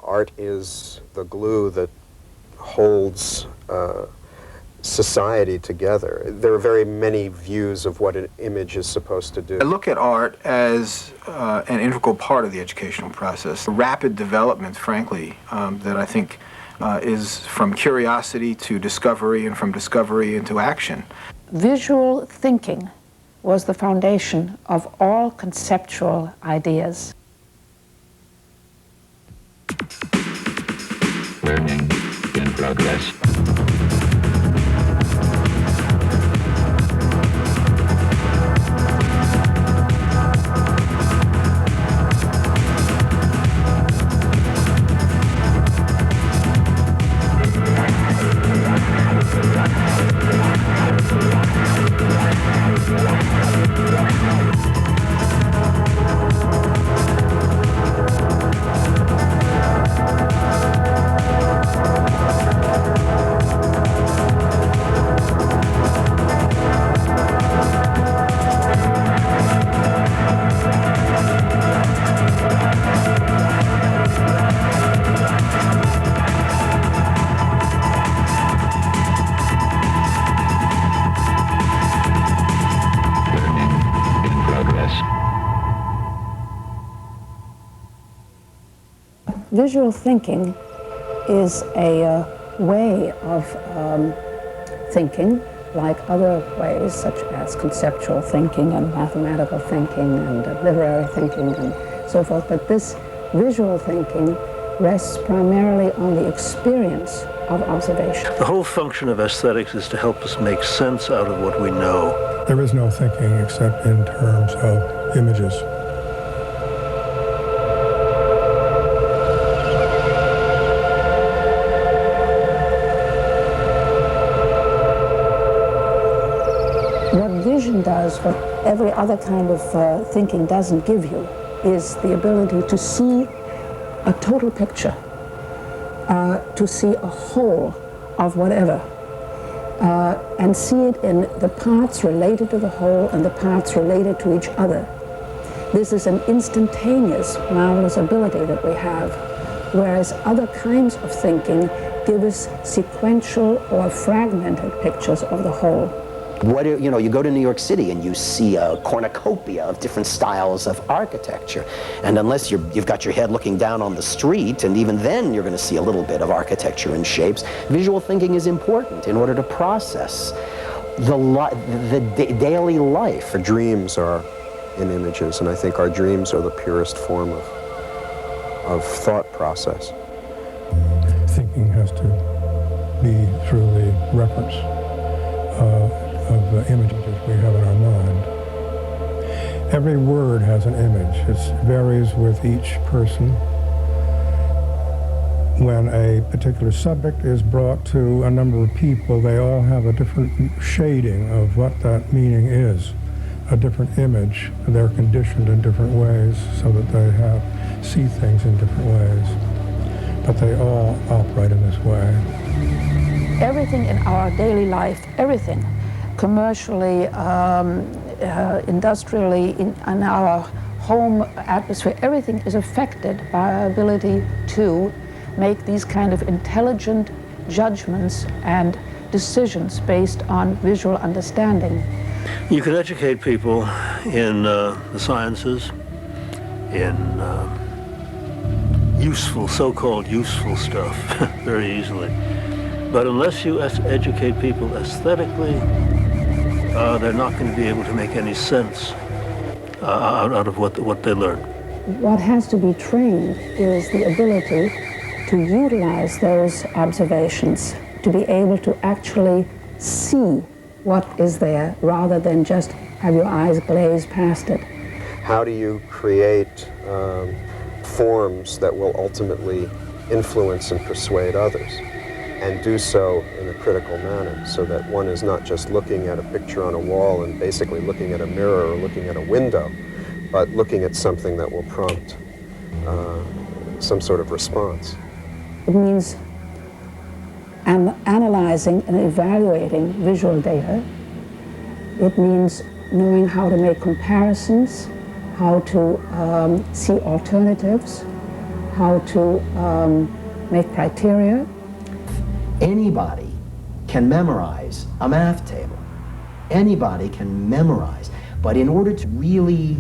art is the glue that holds society together. There are very many views of what an image is supposed to do. I look at art as an integral part of the educational process. Rapid development, frankly, that I think is from curiosity to discovery and from discovery into action. Visual thinking was the foundation of all conceptual ideas. Learning in progress. Visual thinking is a way of thinking, like other ways, such as conceptual thinking and mathematical thinking and literary thinking and so forth. But this visual thinking rests primarily on the experience of observation. The whole function of aesthetics is to help us make sense out of what we know. There is no thinking except in terms of images. Vision does what every other kind of thinking doesn't give you, is the ability to see a total picture, to see a whole of whatever, and see it in the parts related to the whole and the parts related to each other. This is an instantaneous, marvelous ability that we have, whereas other kinds of thinking give us sequential or fragmented pictures of the whole. You go to New York City and you see a cornucopia of different styles of architecture. And unless you've got your head looking down on the street, and even then you're going to see a little bit of architecture and shapes, visual thinking is important in order to process the daily life. Our dreams are in images, and I think our dreams are the purest form of thought process. Thinking has to be through the reference of the images we have in our mind. Every word has an image. It varies with each person. When a particular subject is brought to a number of people, they all have a different shading of what that meaning is, a different image. They're conditioned in different ways so that they see things in different ways. But they all operate in this way. Everything in our daily life, everything, commercially, industrially, in our home atmosphere, everything is affected by our ability to make these kind of intelligent judgments and decisions based on visual understanding. You can educate people in the sciences, in useful, so-called useful stuff, very easily. But unless you educate people aesthetically, they're not going to be able to make any sense out of what they learn. What has to be trained is the ability to utilize those observations, to be able to actually see what is there rather than just have your eyes glaze past it. How do you create forms that will ultimately influence and persuade others, and do so in a critical manner, so that one is not just looking at a picture on a wall and basically looking at a mirror or looking at a window, but looking at something that will prompt some sort of response? It means analyzing and evaluating visual data. It means knowing how to make comparisons, how to see alternatives, how to make criteria. Anybody can memorize a math table. Anybody can memorize. But in order to really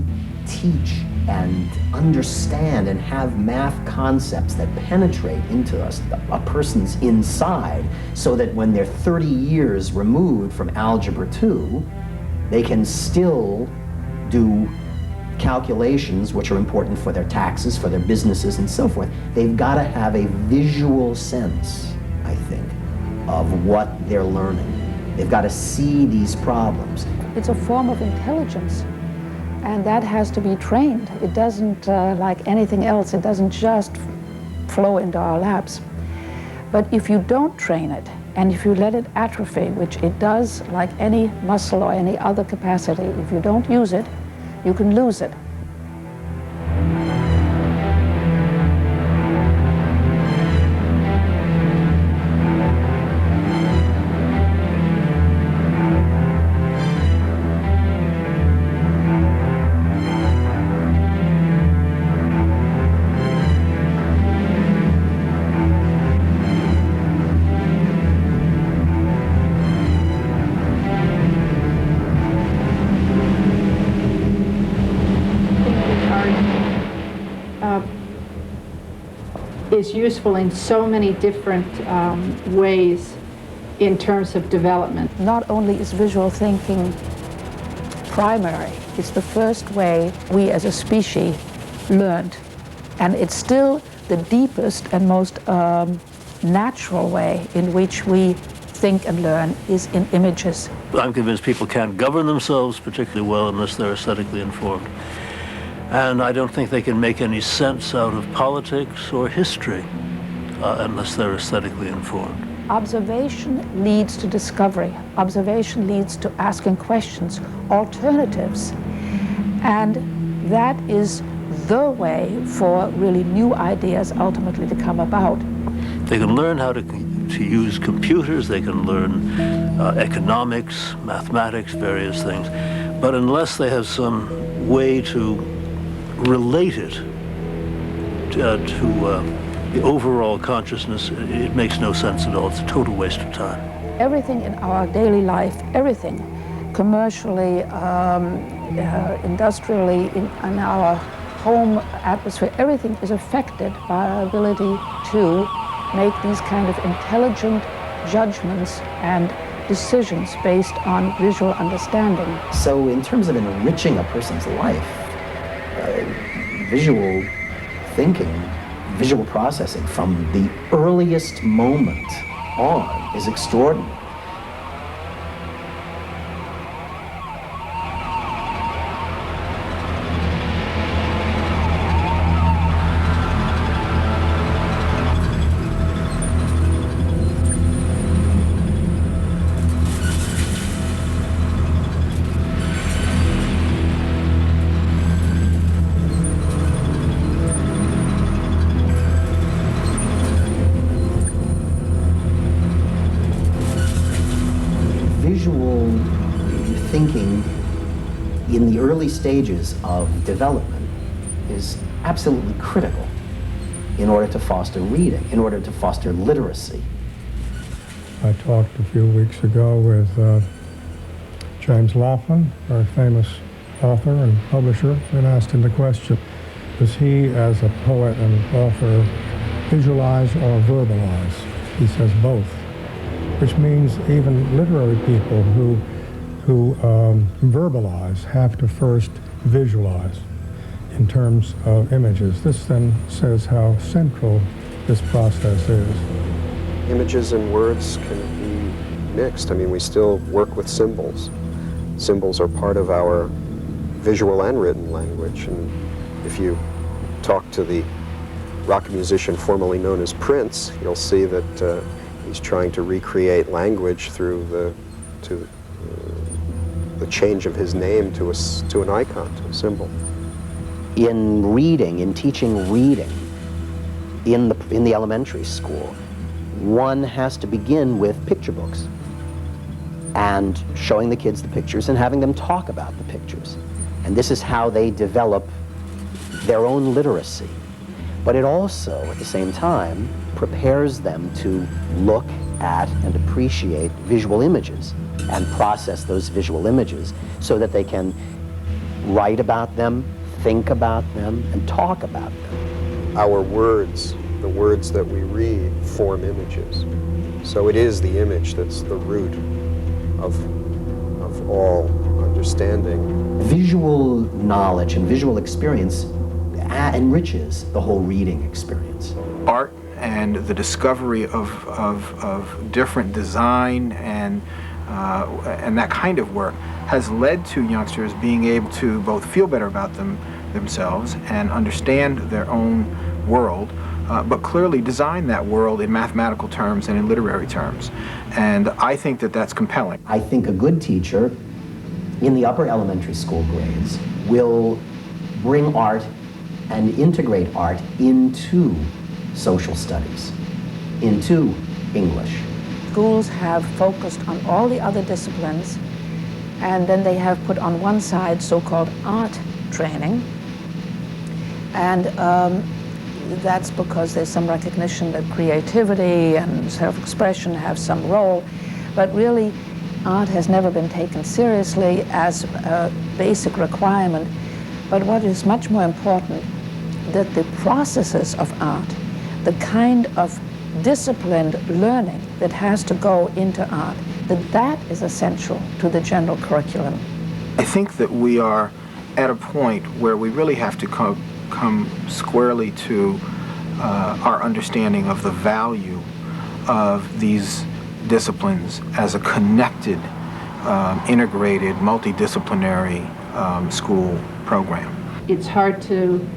teach and understand and have math concepts that penetrate into a person's inside, so that when they're 30 years removed from Algebra 2, they can still do calculations which are important for their taxes, for their businesses, and so forth. They've got to have a visual sense, I think, of what they're learning. They've got to see these problems. It's a form of intelligence, and that has to be trained. It doesn't, like anything else, it doesn't just flow into our laps. But if you don't train it, and if you let it atrophy, which it does like any muscle or any other capacity, if you don't use it, you can lose it. Is useful in so many different ways in terms of development. Not only is visual thinking primary, it's the first way we as a species learned, and it's still the deepest and most natural way in which we think and learn is in images. I'm convinced people can't govern themselves particularly well unless they're aesthetically informed. And I don't think they can make any sense out of politics or history unless they're aesthetically informed. Observation leads to discovery. Observation leads to asking questions, alternatives. And that is the way for really new ideas ultimately to come about. They can learn how to use computers, they can learn economics, mathematics, various things. But unless they have some way to relate it to the overall consciousness, it makes no sense at all. It's a total waste of time. Everything in our daily life, everything, commercially, industrially, in our home atmosphere, everything is affected by our ability to make these kind of intelligent judgments and decisions based on visual understanding. So in terms of enriching a person's life, visual thinking, visual processing from the earliest moment on is extraordinary. Visual thinking in the early stages of development is absolutely critical in order to foster reading, in order to foster literacy. I talked a few weeks ago with James Laughlin, very famous author and publisher, and asked him the question, does he, as a poet and author, visualize or verbalize? He says both, which means even literary people who verbalize have to first visualize in terms of images. This then says how central this process is. Images and words can be mixed. I mean, we still work with symbols. Symbols are part of our visual and written language, and if you talk to the rock musician formerly known as Prince, you'll see that he's trying to recreate language through the change of his name to an icon, to a symbol. In reading, in teaching reading in the elementary school, one has to begin with picture books and showing the kids the pictures and having them talk about the pictures. And this is how they develop their own literacy. but it also, at the same time, prepares them to look at and appreciate visual images and process those visual images so that they can write about them, think about them, and talk about them. Our words, the words that we read, form images. So it is the image that's the root of all understanding. Visual knowledge and visual experience enriches the whole reading experience. Art and the discovery of different design and that kind of work has led to youngsters being able to both feel better about themselves and understand their own world, but clearly design that world in mathematical terms and in literary terms. And I think that that's compelling. I think a good teacher in the upper elementary school grades will bring art and integrate art into social studies, into English. Schools have focused on all the other disciplines, and then they have put on one side so-called art training. And that's because there's some recognition that creativity and self-expression have some role, but really art has never been taken seriously as a basic requirement. But what is much more important, that the processes of art, the kind of disciplined learning that has to go into art, that is essential to the general curriculum. I think that we are at a point where we really have to come squarely to our understanding of the value of these disciplines as a connected, integrated, multidisciplinary school program. It's hard to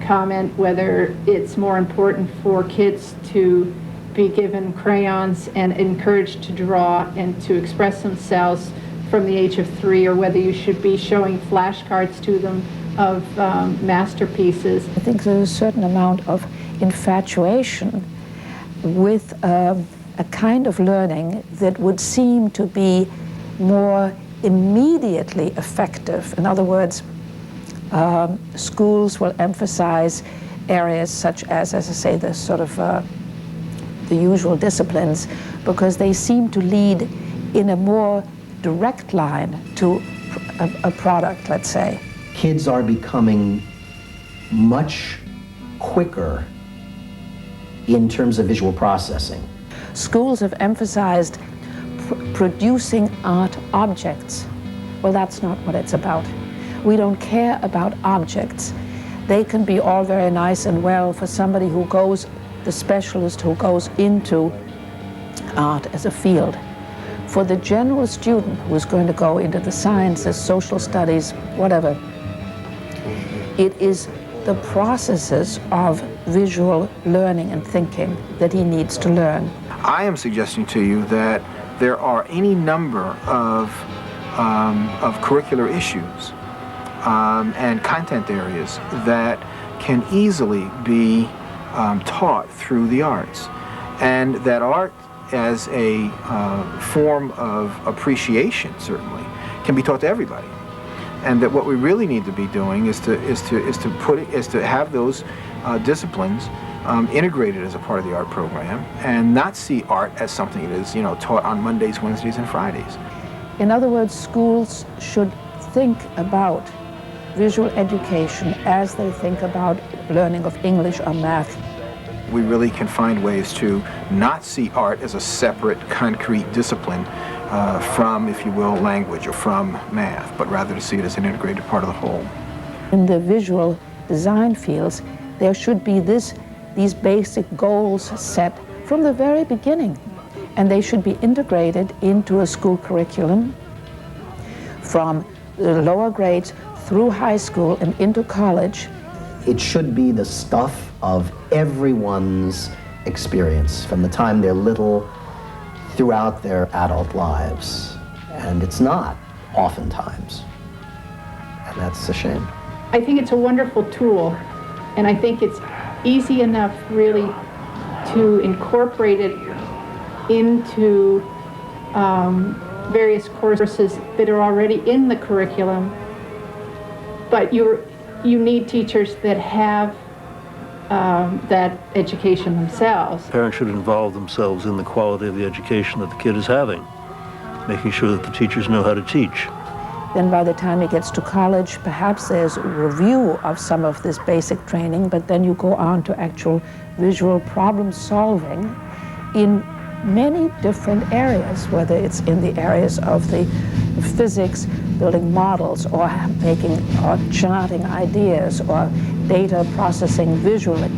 comment whether it's more important for kids to be given crayons and encouraged to draw and to express themselves from the age of 3, or whether you should be showing flashcards to them of masterpieces. I think there's a certain amount of infatuation with a kind of learning that would seem to be more immediately effective. In other words, schools will emphasize areas such as I say, the sort of the usual disciplines, because they seem to lead in a more direct line to a product, let's say. Kids are becoming much quicker in terms of visual processing. Schools have emphasized producing art objects. Well, that's not what it's about. We don't care about objects. They can be all very nice and well for somebody who goes, the specialist who goes into art as a field. For the general student who's going to go into the sciences, social studies, whatever, it is the processes of visual learning and thinking that he needs to learn. I am suggesting to you that there are any number of curricular issues and content areas that can easily be taught through the arts, and that art as a form of appreciation certainly can be taught to everybody, and that what we really need to be doing is to have those disciplines integrated as a part of the art program, and not see art as something that is taught on Mondays, Wednesdays, and Fridays. In other words, schools should think about visual education as they think about learning of English or math. We really can find ways to not see art as a separate, concrete discipline from, if you will, language or from math, but rather to see it as an integrated part of the whole. In the visual design fields, there should be these basic goals set from the very beginning, and they should be integrated into a school curriculum from the lower grades through high school and into college. It should be the stuff of everyone's experience from the time they're little throughout their adult lives. And it's not, oftentimes. And that's a shame. I think it's a wonderful tool, and I think it's easy enough really to incorporate it into various courses that are already in the curriculum. But you need teachers that have that education themselves. Parents should involve themselves in the quality of the education that the kid is having, making sure that the teachers know how to teach. Then by the time he gets to college, perhaps there's a review of some of this basic training, but then you go on to actual visual problem solving in many different areas, whether it's in the areas of the physics, building models, or making or charting ideas, or data processing visually.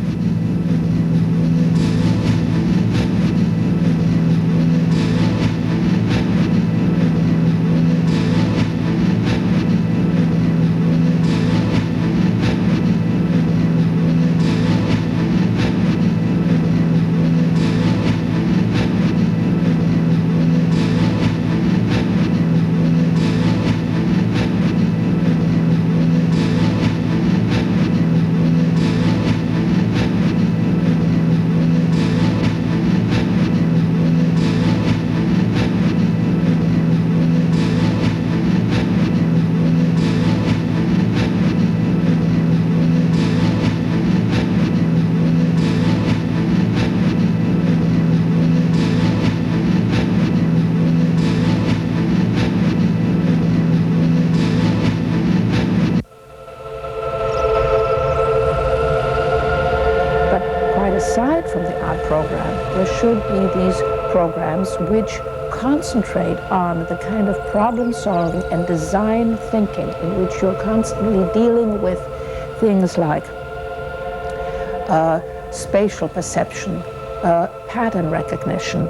Aside from the art program, there should be these programs which concentrate on the kind of problem solving and design thinking in which you're constantly dealing with things like spatial perception, pattern recognition,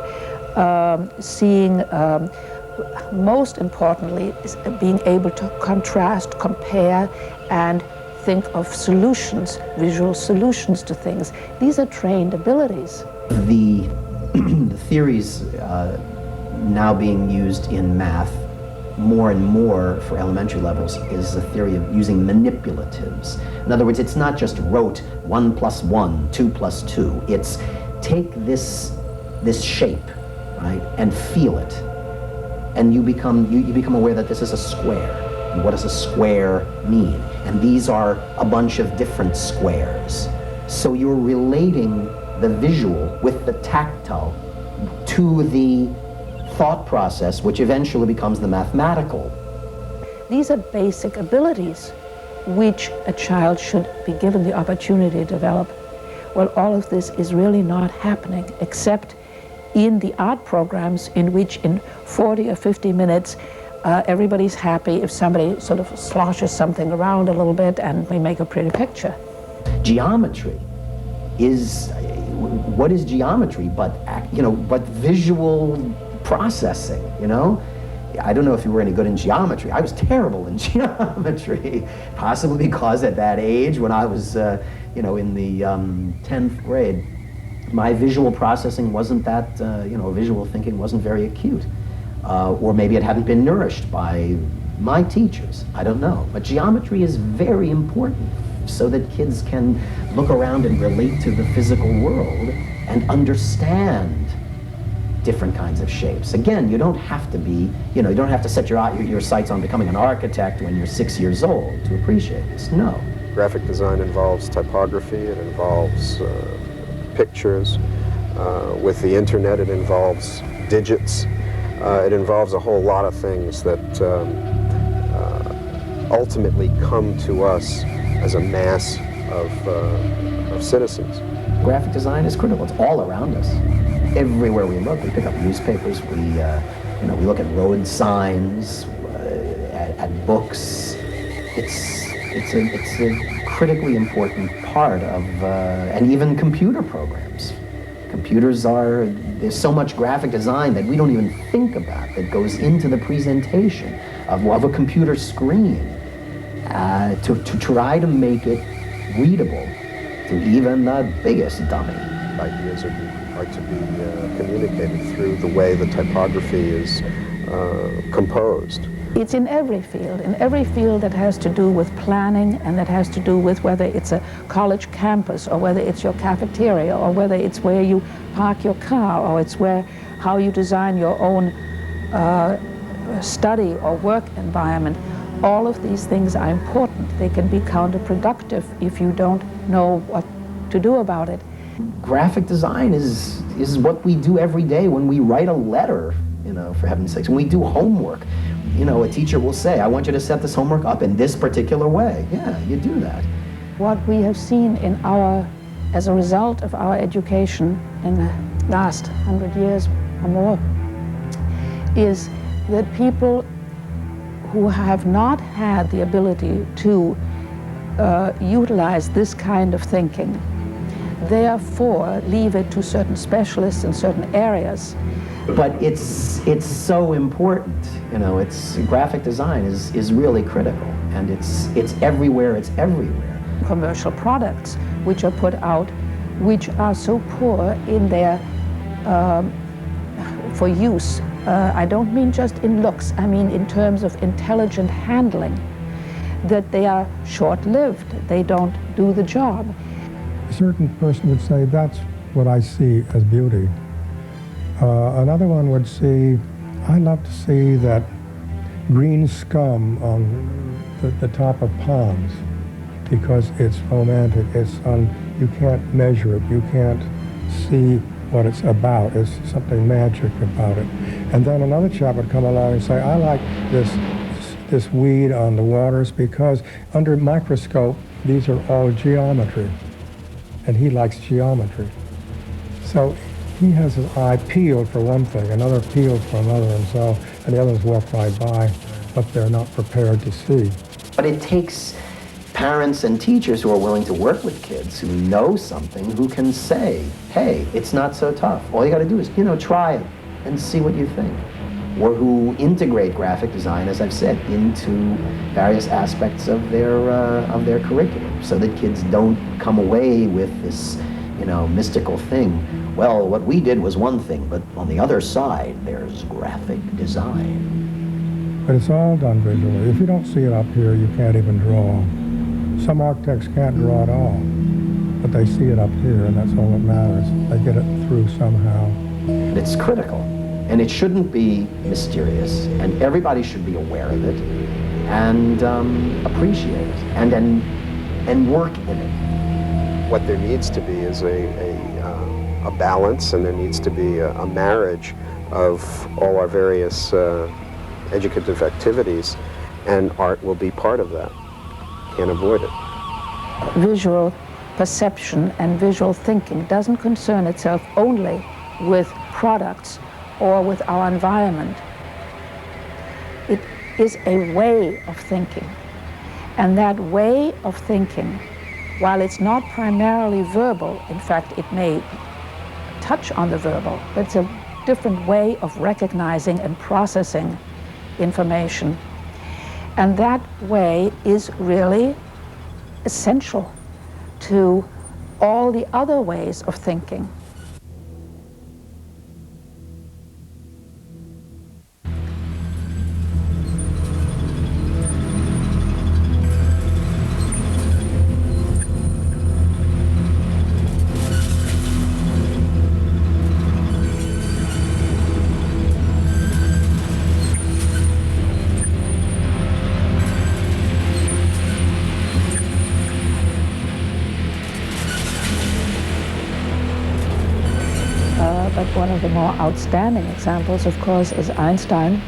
seeing, most importantly, is being able to contrast, compare, and think of solutions, visual solutions to things. These are trained abilities. The theories now being used in math more and more for elementary levels is a theory of using manipulatives. In other words, it's not just rote 1 + 1, 2 + 2. It's take this shape, right, and feel it, and you become aware that this is a square. And what does a square mean? And these are a bunch of different squares. So you're relating the visual with the tactile to the thought process, which eventually becomes the mathematical. These are basic abilities which a child should be given the opportunity to develop. Well, all of this is really not happening, except in the art programs in which in 40 or 50 minutes everybody's happy if somebody sort of sloshes something around a little bit and we make a pretty picture. Geometry is, what is geometry but visual processing, you know? I don't know if you were any good in geometry. I was terrible in geometry, possibly because at that age when I was, in the 10th grade, my visual processing wasn't that, visual thinking wasn't very acute. Or maybe it hadn't been nourished by my teachers. I don't know. But geometry is very important so that kids can look around and relate to the physical world and understand different kinds of shapes. Again, you don't have to be, you don't have to set your sights on becoming an architect when you're 6 years old to appreciate this. No. Graphic design involves typography, it involves pictures. With the internet, it involves digits. It involves a whole lot of things that ultimately come to us as a mass of citizens. Graphic design is critical. It's all around us. Everywhere we look, we pick up newspapers, we look at road signs, at books. It's a critically important part of, and even computer programs. Computers there's so much graphic design that we don't even think about that goes into the presentation of a computer screen to try to make it readable to even the biggest dummy. Ideas are to be communicated through the way the typography is composed. It's in every field that has to do with planning and that has to do with whether it's a college campus or whether it's your cafeteria or whether it's where you park your car or it's how you design your own study or work environment. All of these things are important. They can be counterproductive if you don't know what to do about it. Graphic design is what we do every day when we write a letter, you know, for heaven's sakes. When we do homework, you know, a teacher will say, I want you to set this homework up in this particular way. Yeah, you do that. What we have seen in as a result of our education in the last 100 years or more, is that people who have not had the ability to utilize this kind of thinking, therefore leave it to certain specialists in certain areas. But it's so important, you know, graphic design is really critical, and it's everywhere, it's everywhere. Commercial products which are put out, which are so poor in their, for use. I don't mean just in looks, I mean in terms of intelligent handling, that they are short-lived, they don't do the job. A certain person would say, that's what I see as beauty. Another one would see, I love to see that green scum on the top of ponds because it's romantic, you can't measure it, you can't see what it's about, there's something magic about it. And then another chap would come along and say, I like this weed on the waters because under a microscope, these are all geometry. And he likes geometry. So he has his eye peeled for one thing, another peeled for another, and the others walk right by what they're not prepared to see. But it takes parents and teachers who are willing to work with kids, who know something, who can say, hey, it's not so tough. All you got to do is, you know, try it and see what you think. Or who integrate graphic design, as I've said, into various aspects of their curriculum, so that kids don't come away with this, you know, mystical thing. Well, what we did was one thing, but on the other side, there's graphic design. But it's all done visually. If you don't see it up here, you can't even draw. Some architects can't draw at all, but they see it up here, and that's all that matters. They get it through somehow. It's critical, and it shouldn't be mysterious, and everybody should be aware of it, and appreciate it, and work in it. What there needs to be is a balance, and there needs to be a marriage of all our various educative activities, and art will be part of that. Can't avoid it. Visual perception and visual thinking doesn't concern itself only with products or with our environment. It is a way of thinking. And that way of thinking, while it's not primarily verbal, in fact, it may touch on the verbal, but it's a different way of recognizing and processing information. And that way is really essential to all the other ways of thinking. But one of the more outstanding examples, of course, is Einstein,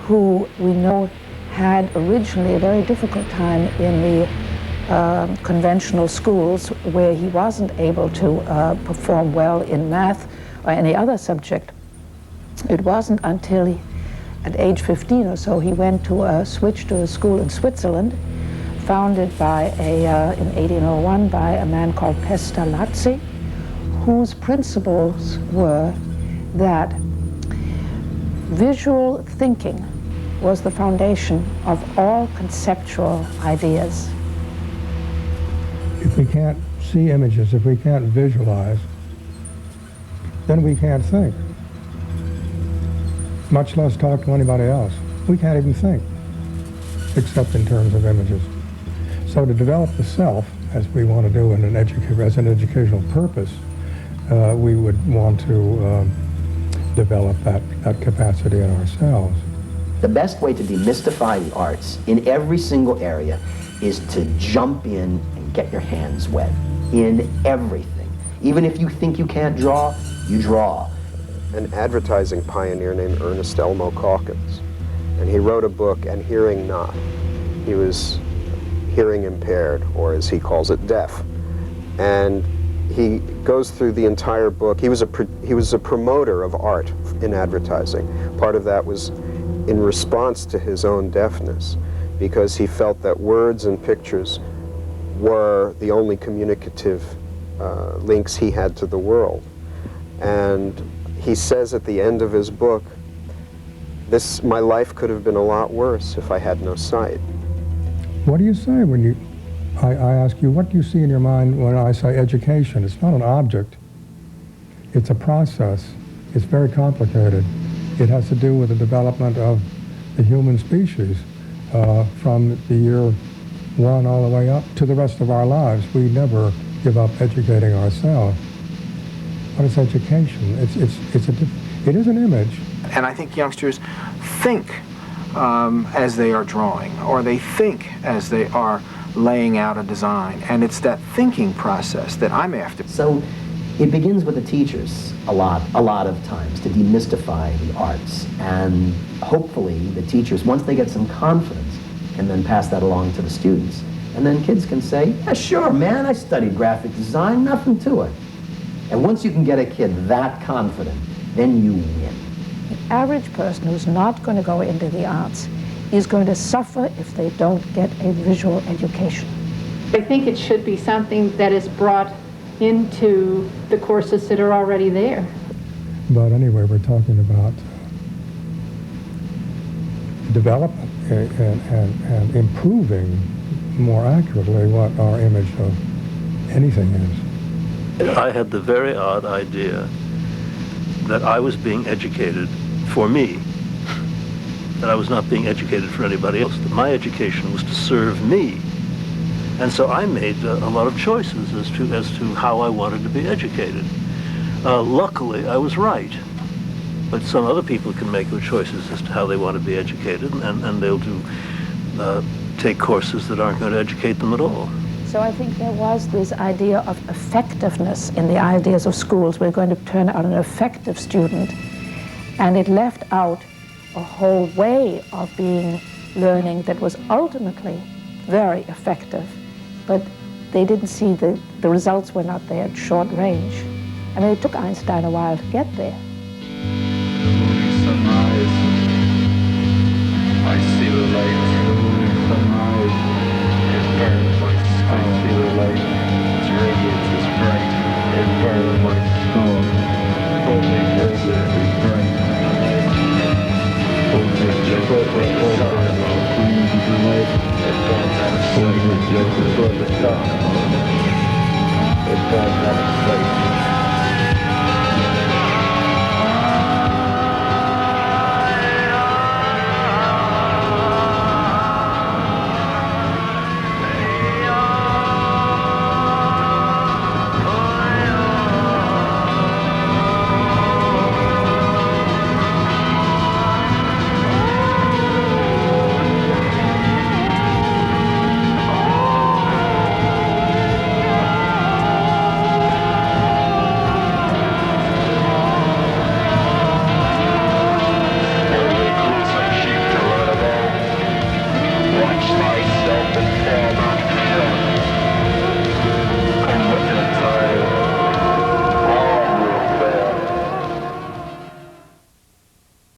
who we know had originally a very difficult time in the conventional schools where he wasn't able to perform well in math or any other subject. It wasn't until he, at age 15 or so, he went to switch to a school in Switzerland, founded by in 1801 by a man called Pestalozzi, whose principles were that visual thinking was the foundation of all conceptual ideas. If we can't see images, if we can't visualize, then we can't think, much less talk to anybody else. We can't even think, except in terms of images. So to develop the self, as we want to do in as an educational purpose, we would want to develop that capacity in ourselves. The best way to demystify the arts in every single area is to jump in and get your hands wet. in everything. Even if you think you can't draw, you draw. An advertising pioneer named Ernest Elmo Calkins, and he wrote a book, And Hearing Not. He was hearing impaired, or as he calls it, deaf. And he goes through the entire book. He was a promoter of art in advertising. Part of that was in response to his own deafness, because he felt that words and pictures were the only communicative links he had to the world. And he says at the end of his book, my life could have been a lot worse if I had no sight. What do you say when I ask you, what do you see in your mind when I say education? It's not an object. It's a process. It's very complicated. It has to do with the development of the human species from the year 1 all the way up to the rest of our lives. We never give up educating ourselves. What is education? It is an image. And I think youngsters think as they are drawing, or they think as they are laying out a design. And it's that thinking process that I'm after. So it begins with the teachers a lot of times to demystify the arts. And hopefully the teachers, once they get some confidence, can then pass that along to the students. And then kids can say, yeah, sure, man, I studied graphic design, nothing to it. And once you can get a kid that confident, then you win. The average person who's not going to go into the arts is going to suffer if they don't get a visual education. I think it should be something that is brought into the courses that are already there. But anyway, we're talking about development and improving more accurately what our image of anything is. I had the very odd idea that I was being educated for me, that I was not being educated for anybody else, that my education was to serve me. And so I made a lot of choices as to how I wanted to be educated. Luckily, I was right. But some other people can make their choices as to how they want to be educated, and they'll take courses that aren't going to educate them at all. So I think there was this idea of effectiveness in the ideas of schools. We're going to turn out an effective student. And it left out a whole way of being learning that was ultimately very effective. But they didn't see the results were not there at short range. I mean, it took Einstein a while to get there. Sunrise, I see the light. Sunrise, it burns my skull. I see the light. Its radiance is bright. It burns my skull. Holy desert is bright. Holy desert is bright. The light. It burns out of sight. Holy desert is the dark. It burns out of sight.